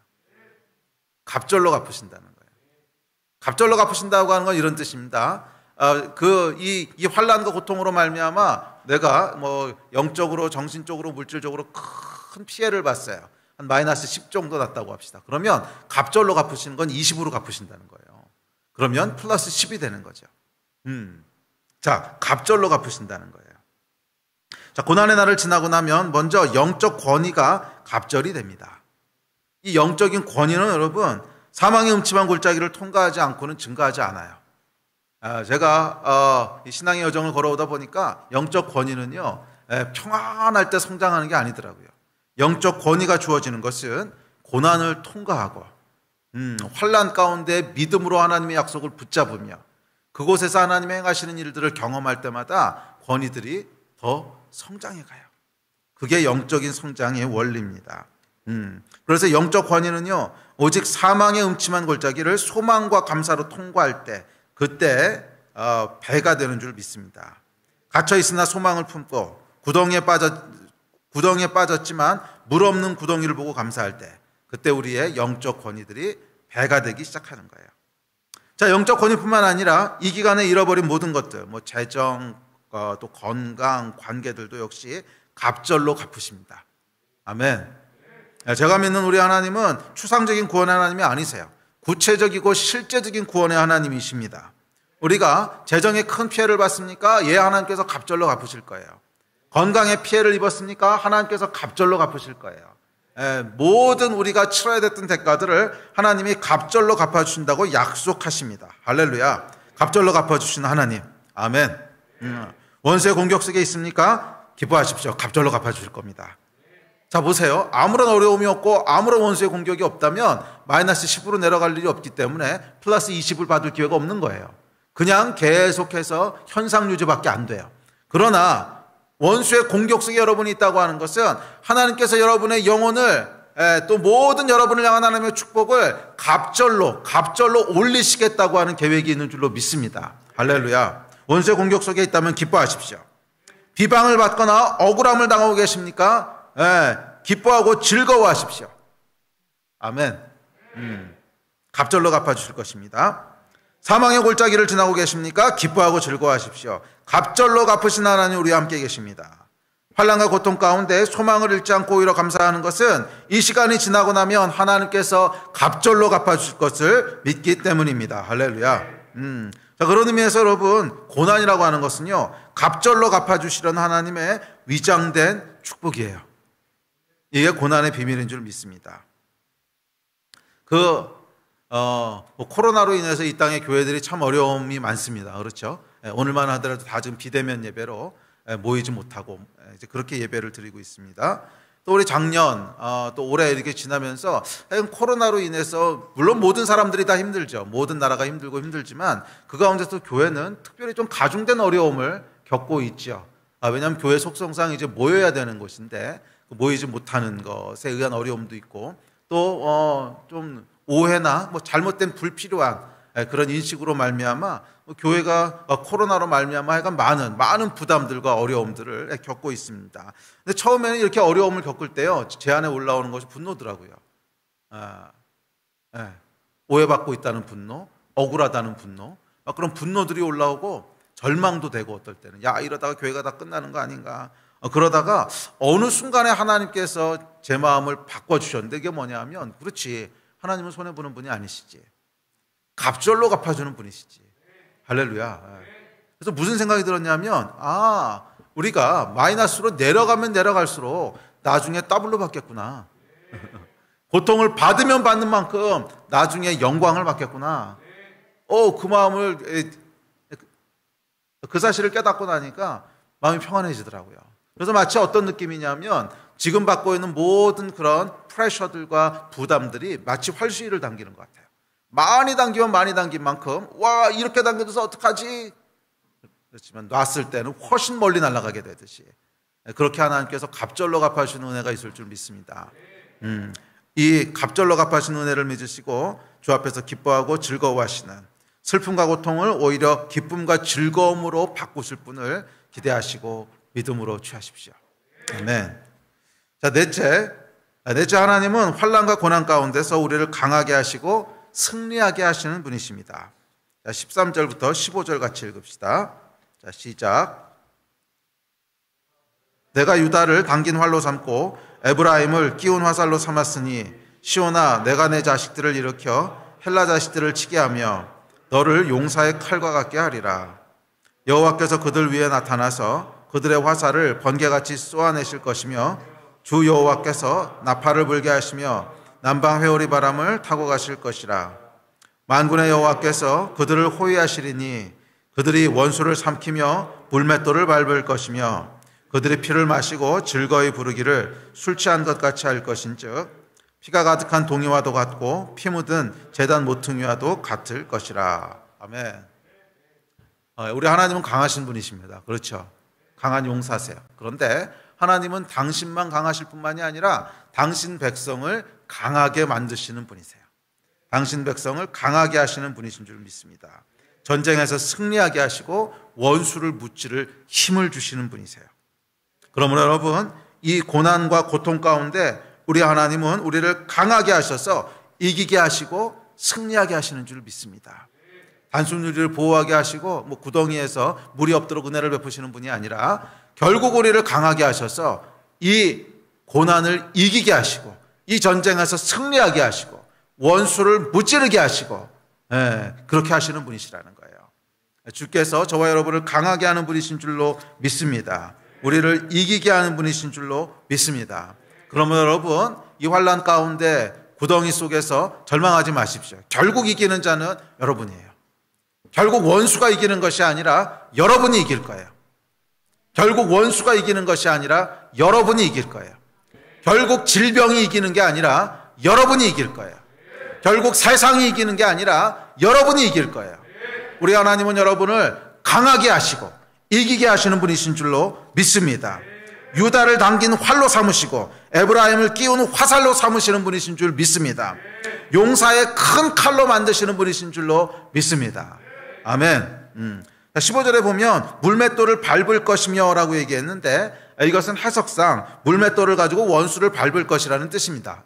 [SPEAKER 1] 갑절로 갚으신다는 거예요. 갑절로 갚으신다고 하는 건 이런 뜻입니다. 이 환난과 고통으로 말미암아 내가 영적으로, 정신적으로, 물질적으로 큰 피해를 봤어요. 한 마이너스 10 정도 났다고 합시다. 그러면 갑절로 갚으시는 건 20으로 갚으신다는 거예요. 그러면 플러스 10이 되는 거죠. 자, 갑절로 갚으신다는 거예요. 자, 고난의 날을 지나고 나면 먼저 영적 권위가 갑절이 됩니다. 이 영적인 권위는 여러분 사망의 음침한 골짜기를 통과하지 않고는 증가하지 않아요. 제가 신앙의 여정을 걸어오다 보니까 영적 권위는요, 평안할 때 성장하는 게 아니더라고요. 영적 권위가 주어지는 것은 고난을 통과하고 환난 가운데 믿음으로 하나님의 약속을 붙잡으며 그곳에서 하나님이 행하시는 일들을 경험할 때마다 권위들이 더 성장해 가요. 그게 영적인 성장의 원리입니다. 그래서 영적 권위는요, 오직 사망의 음침한 골짜기를 소망과 감사로 통과할 때 그때 배가 되는 줄 믿습니다. 갇혀 있으나 소망을 품고 구덩이에 빠졌지만 물 없는 구덩이를 보고 감사할 때 그때 우리의 영적 권위들이 배가 되기 시작하는 거예요. 자, 영적 권위뿐만 아니라 이 기간에 잃어버린 모든 것들, 재정, 또 건강, 관계들도 역시 갑절로 갚으십니다. 아멘. 제가 믿는 우리 하나님은 추상적인 구원의 하나님이 아니세요. 구체적이고 실제적인 구원의 하나님이십니다. 우리가 재정에 큰 피해를 봤습니까? 예, 하나님께서 갑절로 갚으실 거예요. 건강에 피해를 입었습니까? 하나님께서 갑절로 갚으실 거예요. 모든 우리가 치러야 됐던 대가들을 하나님이 갑절로 갚아주신다고 약속하십니다. 할렐루야. 갑절로 갚아주시는 하나님. 아멘. 원수의 공격 속에 있습니까? 기뻐하십시오. 갑절로 갚아주실 겁니다. 자, 보세요. 아무런 어려움이 없고 아무런 원수의 공격이 없다면 마이너스 10으로 내려갈 일이 없기 때문에 플러스 20을 받을 기회가 없는 거예요. 그냥 계속해서 현상 유지밖에 안 돼요. 그러나 원수의 공격 속에 여러분이 있다고 하는 것은 하나님께서 여러분의 영혼을 또 모든 여러분을 향한 하나님의 축복을 갑절로 올리시겠다고 하는 계획이 있는 줄로 믿습니다. 할렐루야. 원수의 공격 속에 있다면 기뻐하십시오. 비방을 받거나 억울함을 당하고 계십니까? 기뻐하고 즐거워하십시오. 아멘. 갑절로 갚아주실 것입니다. 사망의 골짜기를 지나고 계십니까? 기뻐하고 즐거워하십시오. 갑절로 갚으신 하나님 우리와 함께 계십니다. 환난과 고통 가운데 소망을 잃지 않고 오히려 감사하는 것은 이 시간이 지나고 나면 하나님께서 갑절로 갚아주실 것을 믿기 때문입니다. 할렐루야. 자, 그런 의미에서 여러분, 고난이라고 하는 것은요, 갑절로 갚아주시려는 하나님의 위장된 축복이에요. 이게 고난의 비밀인 줄 믿습니다. 코로나로 인해서 이 땅의 교회들이 참 어려움이 많습니다. 그렇죠? 오늘만 하더라도 다 지금 비대면 예배로 모이지 못하고 이제 그렇게 예배를 드리고 있습니다. 또 우리 작년, 또 올해 이렇게 지나면서 코로나로 인해서 물론 모든 사람들이 다 힘들죠. 모든 나라가 힘들고 힘들지만 그 가운데서 교회는 특별히 좀 가중된 어려움을 겪고 있죠. 왜냐하면 교회 속성상 이제 모여야 되는 곳인데 모이지 못하는 것에 의한 어려움도 있고 또 좀 오해나 뭐 잘못된 불필요한 그런 인식으로 말미암아 교회가 코로나로 말미암아 하여간 많은 부담들과 어려움들을 겪고 있습니다. 근데 처음에는 이렇게 어려움을 겪을 때요, 제 안에 올라오는 것이 분노더라고요. 오해받고 있다는 분노, 억울하다는 분노, 그런 분노들이 올라오고 절망도 되고 어떨 때는 야, 이러다가 교회가 다 끝나는 거 아닌가. 그러다가 어느 순간에 하나님께서 제 마음을 바꿔주셨는데 이게 뭐냐면, 그렇지, 하나님은 손해보는 분이 아니시지, 갑절로 갚아주는 분이시지. 할렐루야. 그래서 무슨 생각이 들었냐면, 우리가 마이너스로 내려가면 내려갈수록 나중에 더블로 받겠구나. 고통을 받으면 받는 만큼 나중에 영광을 받겠구나. 그 마음을, 그 사실을 깨닫고 나니까 마음이 평안해지더라고요. 그래서 마치 어떤 느낌이냐면, 지금 받고 있는 모든 그런 프레셔들과 부담들이 마치 활수위를 당기는 것 같아요. 많이 당기면 많이 당긴 만큼, 와, 이렇게 당겨져서 어떡하지? 그렇지만 놨을 때는 훨씬 멀리 날아가게 되듯이, 그렇게 하나님께서 갑절로 갚아주시는 은혜가 있을 줄 믿습니다. 이 갑절로 갚아주시는 은혜를 믿으시고 주 앞에서 기뻐하고 즐거워하시는, 슬픔과 고통을 오히려 기쁨과 즐거움으로 바꾸실 분을 기대하시고 믿음으로 취하십시오. 아멘. 자, 넷째 하나님은 환난과 고난 가운데서 우리를 강하게 하시고 승리하게 하시는 분이십니다. 자, 13절부터 15절 같이 읽읍시다. 자, 시작. 내가 유다를 당긴 활로 삼고 에브라임을 끼운 화살로 삼았으니, 시온아, 내가 내 자식들을 일으켜 헬라 자식들을 치게 하며 너를 용사의 칼과 같게 하리라. 여호와께서 그들 위에 나타나서 그들의 화살을 번개같이 쏘아내실 것이며, 주 여호와께서 나팔을 불게 하시며 남방 회오리 바람을 타고 가실 것이라. 만군의 여호와께서 그들을 호위하시리니 그들이 원수를 삼키며 불맷돌을 밟을 것이며, 그들이 피를 마시고 즐거이 부르기를 술 취한 것 같이 할 것인즉, 피가 가득한 동이와도 같고 피 묻은 제단 모퉁이와도 같을 것이라. 아멘. 우리 하나님은 강하신 분이십니다. 그렇죠? 강한 용사세요. 그런데 하나님은 당신만 강하실 뿐만이 아니라 당신 백성을 강하게 만드시는 분이세요. 당신 백성을 강하게 하시는 분이신 줄 믿습니다. 전쟁에서 승리하게 하시고 원수를 무찌를 힘을 주시는 분이세요. 그러므로 여러분, 이 고난과 고통 가운데 우리 하나님은 우리를 강하게 하셔서 이기게 하시고 승리하게 하시는 줄 믿습니다. 단순히 우리를 보호하게 하시고 구덩이에서 물이 없도록 은혜를 베푸시는 분이 아니라 결국 우리를 강하게 하셔서 이 고난을 이기게 하시고 이 전쟁에서 승리하게 하시고 원수를 무찌르게 하시고, 그렇게 하시는 분이시라는 거예요. 주께서 저와 여러분을 강하게 하는 분이신 줄로 믿습니다. 우리를 이기게 하는 분이신 줄로 믿습니다. 그러면 여러분, 이 환난 가운데 구덩이 속에서 절망하지 마십시오. 결국 이기는 자는 여러분이에요. 결국 원수가 이기는 것이 아니라 여러분이 이길 거예요. 결국 원수가 이기는 것이 아니라 여러분이 이길 거예요. 결국 질병이 이기는 게 아니라 여러분이 이길 거예요. 결국 세상이 이기는 게 아니라 여러분이 이길 거예요. 우리 하나님은 여러분을 강하게 하시고 이기게 하시는 분이신 줄로 믿습니다. 유다를 당긴 활로 삼으시고 에브라임을 끼운 화살로 삼으시는 분이신 줄 믿습니다. 용사의 큰 칼로 만드시는 분이신 줄로 믿습니다. 아멘. 15절에 보면 물맷돌을 밟을 것이며 라고 얘기했는데, 이것은 해석상 물맷돌을 가지고 원수를 밟을 것이라는 뜻입니다.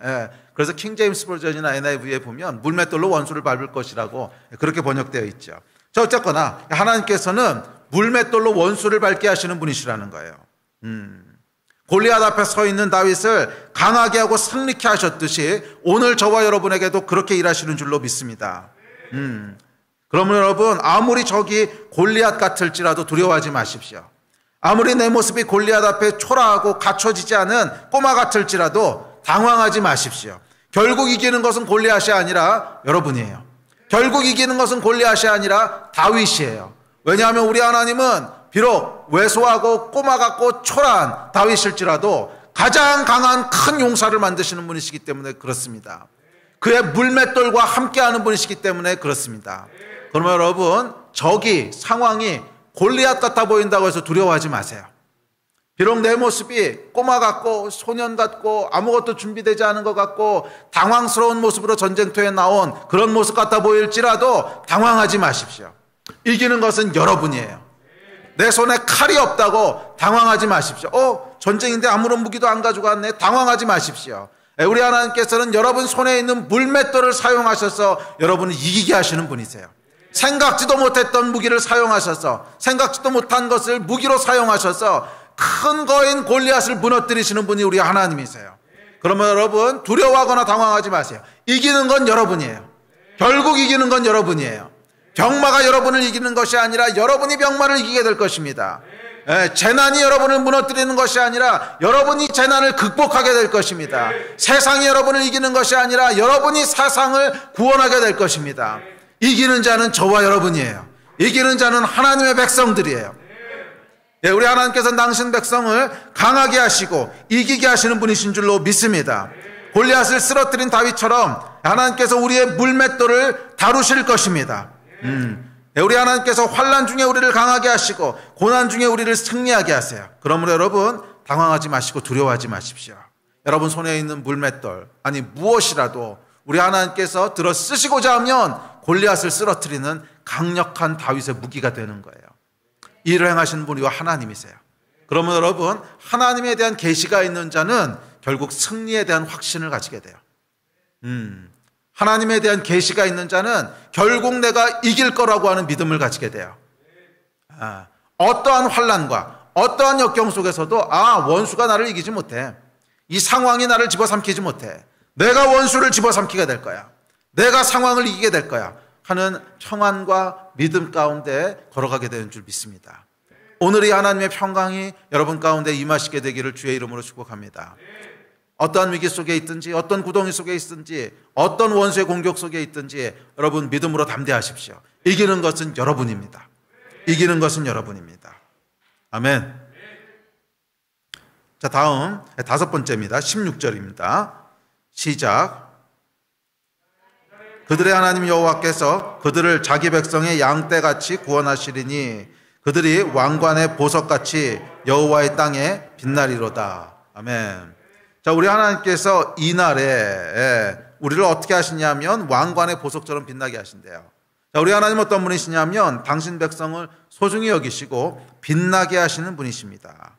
[SPEAKER 1] 그래서 킹제임스 버전이나 NIV에 보면 물맷돌로 원수를 밟을 것이라고 그렇게 번역되어 있죠. 자, 어쨌거나 하나님께서는 물맷돌로 원수를 밟게 하시는 분이시라는 거예요. 골리앗 앞에 서 있는 다윗을 강하게 하고 승리케 하셨듯이 오늘 저와 여러분에게도 그렇게 일하시는 줄로 믿습니다. 그러면 여러분, 아무리 적이 골리앗 같을지라도 두려워하지 마십시오. 아무리 내 모습이 골리앗 앞에 초라하고 갖춰지지 않은 꼬마 같을지라도 당황하지 마십시오. 결국 이기는 것은 골리앗이 아니라 여러분이에요. 결국 이기는 것은 골리앗이 아니라 다윗이에요. 왜냐하면 우리 하나님은 비록 왜소하고 꼬마 같고 초라한 다윗일지라도 가장 강한 큰 용사를 만드시는 분이시기 때문에 그렇습니다. 그의 물맷돌과 함께하는 분이시기 때문에 그렇습니다. 그러면 여러분, 적이, 상황이 골리앗 같아 보인다고 해서 두려워하지 마세요. 비록 내 모습이 꼬마 같고 소년 같고 아무것도 준비되지 않은 것 같고 당황스러운 모습으로 전쟁터에 나온 그런 모습 같아 보일지라도 당황하지 마십시오. 이기는 것은 여러분이에요. 내 손에 칼이 없다고 당황하지 마십시오. 전쟁인데 아무런 무기도 안 가지고 왔네. 당황하지 마십시오. 우리 하나님께서는 여러분 손에 있는 물맷돌을 사용하셔서 여러분을 이기게 하시는 분이세요. 생각지도 못했던 무기를 사용하셔서, 생각지도 못한 것을 무기로 사용하셔서 큰 거인 골리앗을 무너뜨리시는 분이 우리 하나님이세요. 그러면 여러분, 두려워하거나 당황하지 마세요. 이기는 건 여러분이에요. 결국 이기는 건 여러분이에요. 병마가 여러분을 이기는 것이 아니라 여러분이 병마를 이기게 될 것입니다. 재난이 여러분을 무너뜨리는 것이 아니라 여러분이 재난을 극복하게 될 것입니다. 세상이 여러분을 이기는 것이 아니라 여러분이 세상을 구원하게 될 것입니다. 이기는 자는 저와 여러분이에요. 이기는 자는 하나님의 백성들이에요. 우리 하나님께서는 당신 백성을 강하게 하시고 이기게 하시는 분이신 줄로 믿습니다. 골리앗을 쓰러뜨린 다윗처럼 하나님께서 우리의 물맷돌을 다루실 것입니다. 우리 하나님께서 환난 중에 우리를 강하게 하시고 고난 중에 우리를 승리하게 하세요. 그러므로 여러분, 당황하지 마시고 두려워하지 마십시오. 여러분 손에 있는 물맷돌, 아니 무엇이라도 우리 하나님께서 들어 쓰시고자 하면 골리앗을 쓰러뜨리는 강력한 다윗의 무기가 되는 거예요. 이 일을 행하시는 분이 하나님이세요. 그러면 여러분, 하나님에 대한 계시가 있는 자는 결국 승리에 대한 확신을 가지게 돼요. 하나님에 대한 계시가 있는 자는 결국 내가 이길 거라고 하는 믿음을 가지게 돼요. 어떠한 환난과 어떠한 역경 속에서도 원수가 나를 이기지 못해. 이 상황이 나를 집어삼키지 못해. 내가 원수를 집어삼키게 될 거야. 내가 상황을 이기게 될 거야 하는 평안과 믿음 가운데 걸어가게 되는 줄 믿습니다. 오늘 이 하나님의 평강이 여러분 가운데 임하시게 되기를 주의 이름으로 축복합니다. 어떠한 위기 속에 있든지, 어떤 구덩이 속에 있든지, 어떤 원수의 공격 속에 있든지 여러분 믿음으로 담대하십시오. 이기는 것은 여러분입니다. 이기는 것은 여러분입니다. 아멘. 자, 다음 5번째입니다. 16절입니다. 시작. 그들의 하나님 여호와께서 그들을 자기 백성의 양떼같이 구원하시리니 그들이 왕관의 보석같이 여호와의 땅에 빛나리로다. 아멘. 자, 우리 하나님께서 이날에 우리를 어떻게 하시냐면 왕관의 보석처럼 빛나게 하신대요. 자, 우리 하나님 어떤 분이시냐면 당신 백성을 소중히 여기시고 빛나게 하시는 분이십니다.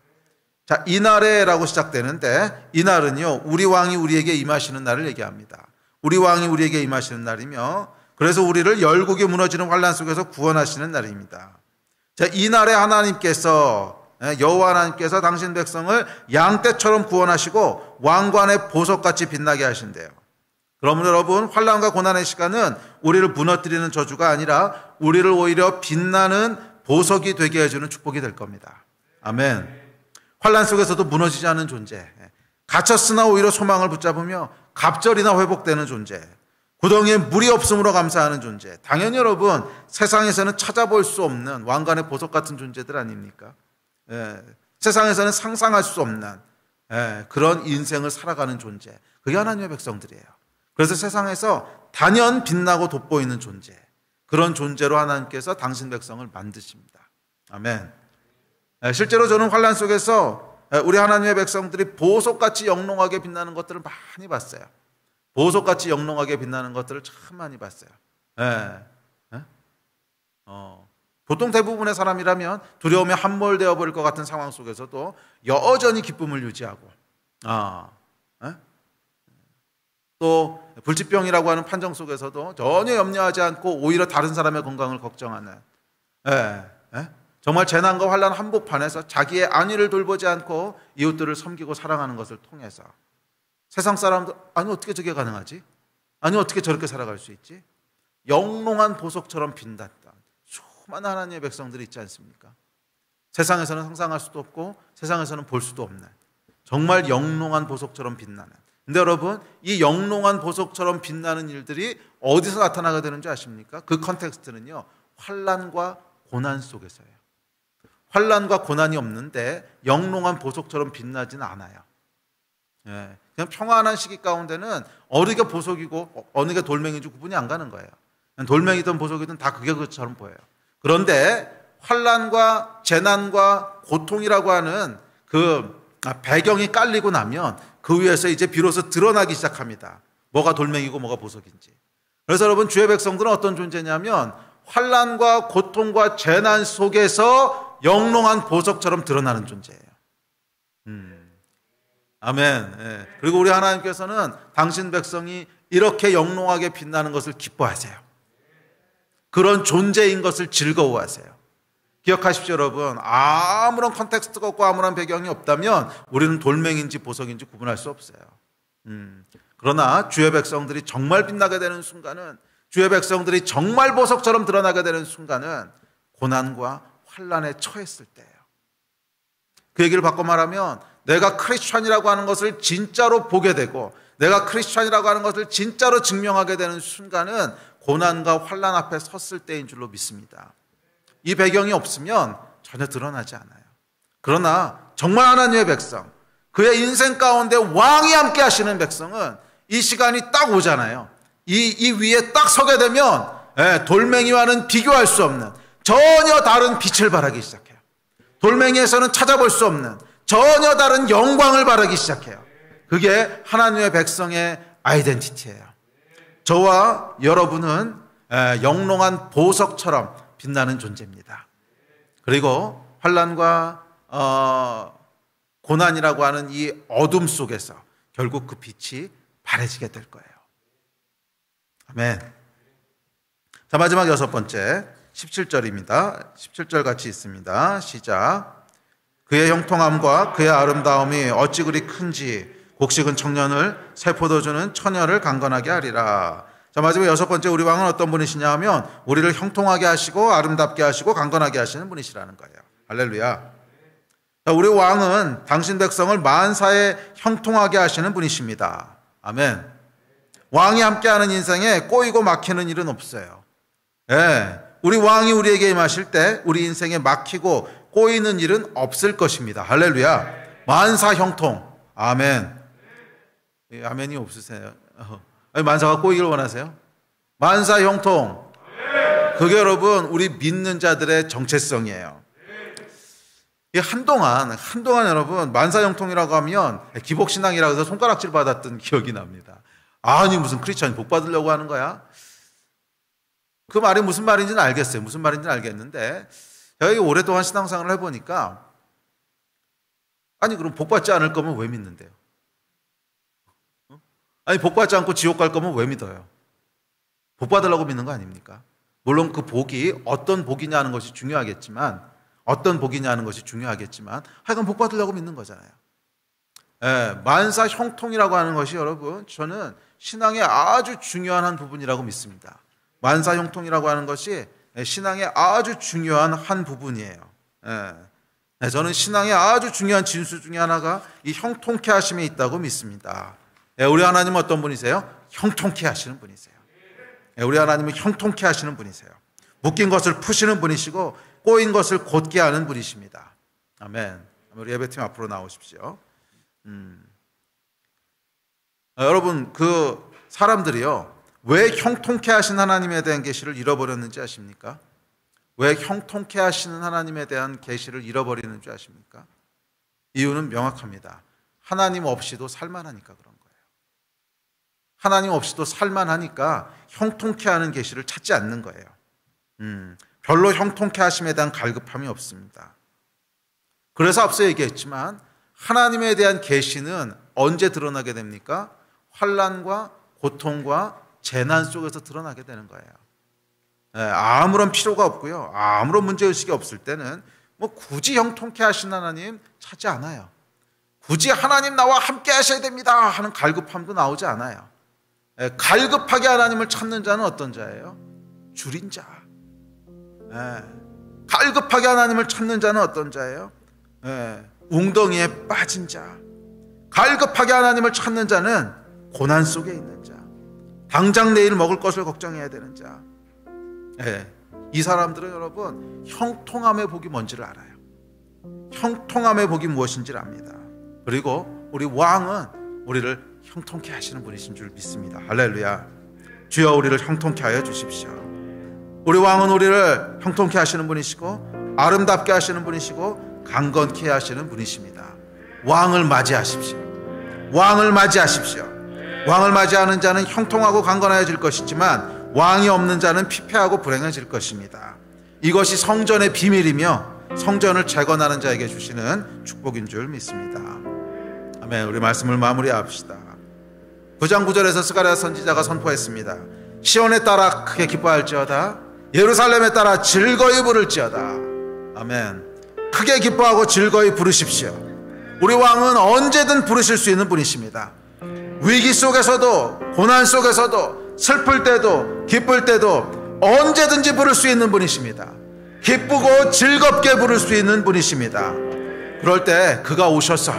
[SPEAKER 1] 자, 이날에라고 시작되는데 이날은요, 우리 왕이 우리에게 임하시는 날을 얘기합니다. 우리 왕이 우리에게 임하시는 날이며, 그래서 우리를 열국이 무너지는 환난 속에서 구원하시는 날입니다. 자, 이날에 하나님께서, 여호와 하나님께서 당신 백성을 양떼처럼 구원하시고 왕관의 보석같이 빛나게 하신대요. 그러면 여러분, 환난과 고난의 시간은 우리를 무너뜨리는 저주가 아니라 우리를 오히려 빛나는 보석이 되게 해주는 축복이 될 겁니다. 아멘. 환난 속에서도 무너지지 않는 존재, 갇혔으나 오히려 소망을 붙잡으며 갑절이나 회복되는 존재, 구덩이에 물이 없음으로 감사하는 존재. 당연히 여러분, 세상에서는 찾아볼 수 없는 왕관의 보석 같은 존재들 아닙니까? 세상에서는 상상할 수 없는 그런 인생을 살아가는 존재, 그게 하나님의 백성들이에요. 그래서 세상에서 단연 빛나고 돋보이는 존재, 그런 존재로 하나님께서 당신 백성을 만드십니다. 아멘. 실제로 저는 환난 속에서 우리 하나님의 백성들이 보석같이 영롱하게 빛나는 것들을 많이 봤어요. 보석같이 영롱하게 빛나는 것들을 참 많이 봤어요. 보통 대부분의 사람이라면 두려움에 함몰되어 버릴 것 같은 상황 속에서도 여전히 기쁨을 유지하고, 또 불치병이라고 하는 판정 속에서도 전혀 염려하지 않고 오히려 다른 사람의 건강을 걱정하는, 정말 재난과 환난 한복판에서 자기의 안위를 돌보지 않고 이웃들을 섬기고 사랑하는 것을 통해서 세상 사람들, 아니 어떻게 저게 가능하지? 아니 어떻게 저렇게 살아갈 수 있지? 영롱한 보석처럼 빛났던 수많은 하나님의 백성들이 있지 않습니까? 세상에서는 상상할 수도 없고 세상에서는 볼 수도 없는 정말 영롱한 보석처럼 빛나는, 근데 여러분, 이 영롱한 보석처럼 빛나는 일들이 어디서 나타나게 되는지 아십니까? 그 컨텍스트는요, 환난과 고난 속에서예요. 환난과 고난이 없는데 영롱한 보석처럼 빛나지는 않아요. 그냥 평안한 시기 가운데는 어느 게 보석이고 어느 게 돌멩이인지 구분이 안 가는 거예요. 돌멩이든 보석이든 다 그게 그것처럼 보여요. 그런데 환난과 재난과 고통이라고 하는 그 배경이 깔리고 나면 그 위에서 이제 비로소 드러나기 시작합니다. 뭐가 돌멩이고 뭐가 보석인지. 그래서 여러분, 주의 백성들은 어떤 존재냐면 환난과 고통과 재난 속에서 영롱한 보석처럼 드러나는 존재예요. 아멘. 그리고 우리 하나님께서는 당신 백성이 이렇게 영롱하게 빛나는 것을 기뻐하세요. 그런 존재인 것을 즐거워하세요. 기억하십시오, 여러분. 아무런 컨텍스트가 없고 아무런 배경이 없다면 우리는 돌멩인지 보석인지 구분할 수 없어요. 그러나 주의 백성들이 정말 빛나게 되는 순간은, 주의 백성들이 정말 보석처럼 드러나게 되는 순간은 고난과 환난에 처했을 때예요. 그 얘기를 바꿔 말하면 내가 크리스찬이라고 하는 것을 진짜로 보게 되고 내가 크리스찬이라고 하는 것을 진짜로 증명하게 되는 순간은 고난과 환난 앞에 섰을 때인 줄로 믿습니다. 이 배경이 없으면 전혀 드러나지 않아요. 그러나 정말 하나님의 백성, 그의 인생 가운데 왕이 함께 하시는 백성은 이 시간이 딱 오잖아요. 이 위에 딱 서게 되면 돌멩이와는 비교할 수 없는 전혀 다른 빛을 발하기 시작해요. 돌멩이에서는 찾아볼 수 없는 전혀 다른 영광을 발하기 시작해요. 그게 하나님의 백성의 아이덴티티예요. 저와 여러분은 영롱한 보석처럼 빛나는 존재입니다. 그리고 환난과 고난이라고 하는 이 어둠 속에서 결국 그 빛이 바래지게 될 거예요. 아멘. 자, 마지막 여섯 번째 17절입니다. 17절 같이 있습니다. 시작. 그의 형통함과 그의 아름다움이 어찌 그리 큰지 곡식은 청년을, 새 포도주는 처녀를 강건하게 하리라. 자, 마지막 여섯 번째, 우리 왕은 어떤 분이시냐 하면 우리를 형통하게 하시고 아름답게 하시고 강건하게 하시는 분이시라는 거예요. 할렐루야. 자, 우리 왕은 당신 백성을 만사에 형통하게 하시는 분이십니다. 아멘. 왕이 함께하는 인생에 꼬이고 막히는 일은 없어요. 우리 왕이 우리에게 임하실 때 우리 인생에 막히고 꼬이는 일은 없을 것입니다. 할렐루야. 만사 형통. 아멘. 아멘이 없으세요? 만사가 꼬이길 원하세요? 만사 형통. 그게 여러분 우리 믿는 자들의 정체성이에요. 한동안 여러분 만사 형통이라고 하면 기복신앙이라고 해서 손가락질 받았던 기억이 납니다. 아니 무슨 크리스찬이 복 받으려고 하는 거야? 그 말이 무슨 말인지는 알겠어요. 무슨 말인지는 알겠는데 제가 오랫동안 신앙생활을 해보니까 아니 그럼 복 받지 않을 거면 왜 믿는데요? 아니 복 받지 않고 지옥 갈 거면 왜 믿어요? 복 받으려고 믿는 거 아닙니까? 물론 그 복이 어떤 복이냐 하는 것이 중요하겠지만 하여간 복 받으려고 믿는 거잖아요. 만사 형통이라고 하는 것이 여러분 저는 신앙의 아주 중요한 한 부분이라고 믿습니다. 만사 형통이라고 하는 것이 신앙의 아주 중요한 한 부분이에요. 저는 신앙의 아주 중요한 진수 중에 하나가 이 형통케 하심에 있다고 믿습니다. 우리 하나님은 어떤 분이세요? 형통케 하시는 분이세요. 우리 하나님은 형통케 하시는 분이세요. 묶인 것을 푸시는 분이시고 꼬인 것을 곧게 하는 분이십니다. 아멘. 우리 예배팀 앞으로 나오십시오. 여러분, 그 사람들이요, 왜 형통케 하신 하나님에 대한 계시를 잃어버렸는지 아십니까? 왜 형통케 하시는 하나님에 대한 계시를 잃어버리는 줄 아십니까? 이유는 명확합니다. 하나님 없이도 살만하니까 그런 거예요. 하나님 없이도 살만하니까 형통케 하는 계시를 찾지 않는 거예요. 별로 형통케 하심에 대한 갈급함이 없습니다. 그래서 앞서 얘기했지만 하나님에 대한 계시는 언제 드러나게 됩니까? 환난과 고통과 재난 속에서 드러나게 되는 거예요. 아무런 필요가 없고요, 아무런 문제의식이 없을 때는 뭐 굳이 형통케 하신 하나님 찾지 않아요. 굳이 하나님 나와 함께 하셔야 됩니다 하는 갈급함도 나오지 않아요. 갈급하게 하나님을 찾는 자는 어떤 자예요? 줄인 자. 갈급하게 하나님을 찾는 자는 어떤 자예요? 웅덩이에 빠진 자. 갈급하게 하나님을 찾는 자는 고난 속에 있는 자. 당장 내일 먹을 것을 걱정해야 되는 자. 이 사람들은 여러분 형통함의 복이 뭔지를 알아요. 형통함의 복이 무엇인지를 압니다. 그리고 우리 왕은 우리를 형통케 하시는 분이신 줄 믿습니다. 할렐루야. 주여 우리를 형통케 하여 주십시오. 우리 왕은 우리를 형통케 하시는 분이시고 아름답게 하시는 분이시고 강건케 하시는 분이십니다. 왕을 맞이하십시오. 왕을 맞이하십시오. 왕을 맞이하는 자는 형통하고 강건해질 것이지만 왕이 없는 자는 피폐하고 불행해질 것입니다. 이것이 성전의 비밀이며 성전을 재건하는 자에게 주시는 축복인 줄 믿습니다. 아멘. 우리 말씀을 마무리합시다. 9장 9절에서 스가랴 선지자가 선포했습니다. 시온에 따라 크게 기뻐할지어다, 예루살렘에 따라 즐거이 부를지어다. 아멘. 크게 기뻐하고 즐거이 부르십시오. 우리 왕은 언제든 부르실 수 있는 분이십니다. 위기 속에서도 고난 속에서도 슬플 때도 기쁠 때도 언제든지 부를 수 있는 분이십니다. 기쁘고 즐겁게 부를 수 있는 분이십니다. 그럴 때 그가 오셔서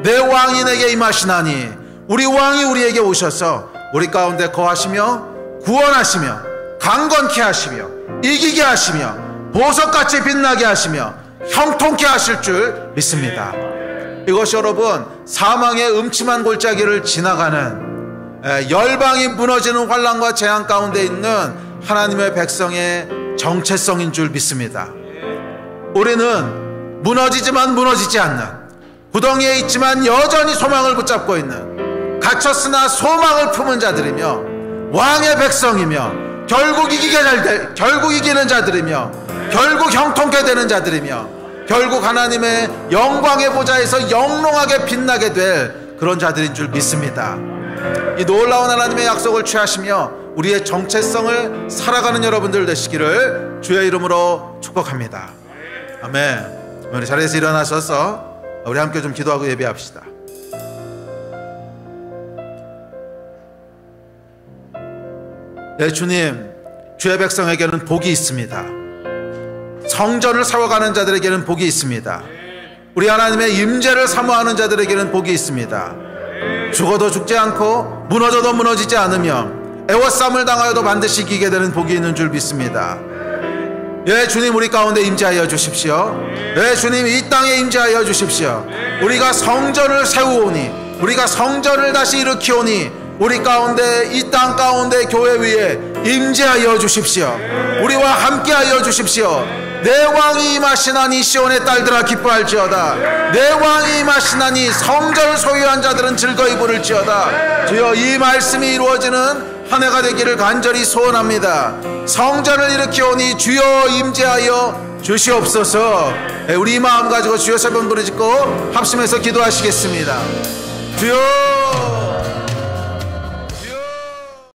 [SPEAKER 1] 내 왕이 내게 임하시나니, 우리 왕이 우리에게 오셔서 우리 가운데 거하시며 구원하시며 강건케 하시며 이기게 하시며 보석같이 빛나게 하시며 형통케 하실 줄 믿습니다. 이것이 여러분 사망의 음침한 골짜기를 지나가는 열방이 무너지는 환난과 재앙 가운데 있는 하나님의 백성의 정체성인 줄 믿습니다. 우리는 무너지지만 무너지지 않는, 구덩이에 있지만 여전히 소망을 붙잡고 있는, 갇혔으나 소망을 품은 자들이며 왕의 백성이며 결국 이기는 자들이며 결국 형통케 되는 자들이며 결국 하나님의 영광의 보좌에서 영롱하게 빛나게 될 그런 자들인 줄 믿습니다. 이 놀라운 하나님의 약속을 취하시며 우리의 정체성을 살아가는 여러분들 되시기를 주의 이름으로 축복합니다. 아멘. 우리 자리에서 일어나셔서 우리 함께 좀 기도하고 예배합시다. 네, 주님, 주의 백성에게는 복이 있습니다. 성전을 세워가는 자들에게는 복이 있습니다. 우리 하나님의 임재를 사모하는 자들에게는 복이 있습니다. 죽어도 죽지 않고 무너져도 무너지지 않으며 애워싸움을 당하여도 반드시 이기게 되는 복이 있는 줄 믿습니다. 예, 주님, 우리 가운데 임재하여 주십시오. 예, 주님, 이 땅에 임재하여 주십시오. 우리가 성전을 세우오니, 우리가 성전을 다시 일으키오니 우리 가운데, 이 땅 가운데 교회 위에 임재하여 주십시오. 우리와 함께하여 주십시오. 내 왕이 임하시나니 시온의 딸들아 기뻐할지어다. 내 왕이 임하시나니 성전을 소유한 자들은 즐거이 부를지어다. 주여, 이 말씀이 이루어지는 한 해가 되기를 간절히 소원합니다. 성전을 일으키오니 주여 임재하여 주시옵소서. 우리 이 마음 가지고 주여 세 번 부르짖고 합심해서 기도하시겠습니다. 주여.